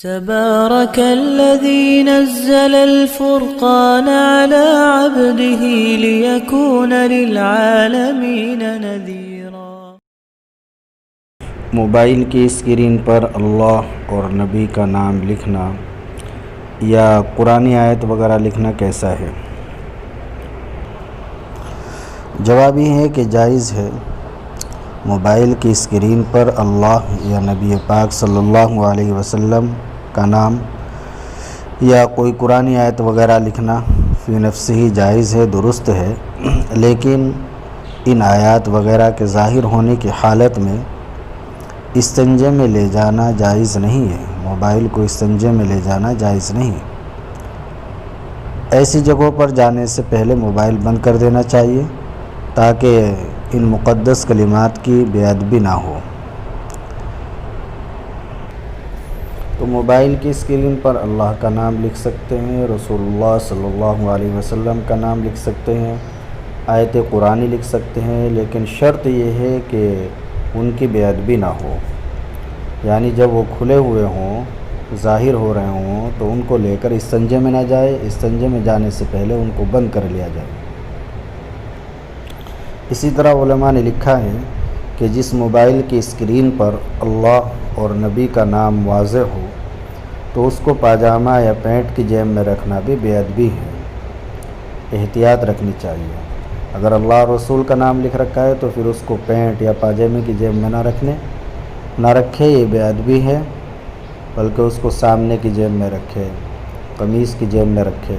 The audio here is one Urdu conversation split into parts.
تبارك الذي نزل الفرقان على عبده ليكون للعالمين نذيرا۔ موبائل کی اسکرین پر اللہ اور نبی کا نام لکھنا یا قرآنی آیت وغیرہ لکھنا کیسا ہے؟ جواب یہ ہے کہ جائز ہے۔ موبائل کی اسکرین پر اللہ یا نبی پاک صلی اللہ علیہ وسلم کا نام یا کوئی قرآنی آیت وغیرہ لکھنا فی نفسہ ہی جائز ہے، درست ہے، لیکن ان آیات وغیرہ کے ظاہر ہونے کی حالت میں استنجے میں لے جانا جائز نہیں ہے۔ موبائل کو استنجے میں لے جانا جائز نہیں ہے۔ ایسی جگہوں پر جانے سے پہلے موبائل بند کر دینا چاہیے تاکہ ان مقدس کلمات کی بے ادبی نہ ہو۔ تو موبائل کی اسکرین پر اللہ کا نام لکھ سکتے ہیں، رسول اللہ صلی اللہ علیہ وسلم کا نام لکھ سکتے ہیں، آیت قرآنی لکھ سکتے ہیں، لیکن شرط یہ ہے کہ ان کی بے ادبی نہ ہو، یعنی جب وہ کھلے ہوئے ہوں، ظاہر ہو رہے ہوں تو ان کو لے کر استنجے میں نہ جائے، استنجے میں جانے سے پہلے ان کو بند کر لیا جائے۔ اسی طرح علماء نے لکھا ہے کہ جس موبائل کی اسکرین پر اللہ اور نبی کا نام واضح ہو تو اس کو پاجامہ یا پینٹ کی جیب میں رکھنا بھی بے ادبی ہے، احتیاط رکھنی چاہیے۔ اگر اللہ اور رسول کا نام لکھ رکھا ہے تو پھر اس کو پینٹ یا پاجامے کی جیب میں نہ رکھے، یہ بے ادبی ہے، بلکہ اس کو سامنے کی جیب میں رکھے، قمیص کی جیب میں رکھے۔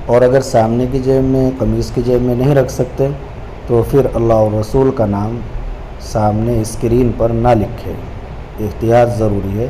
اور اگر سامنے کی جیب میں، قمیص کی جیب میں نہیں رکھ سکتے تو پھر اللہ اور رسول کا نام سامنے اسکرین پر نہ لکھے، احتیاط ضروری ہے۔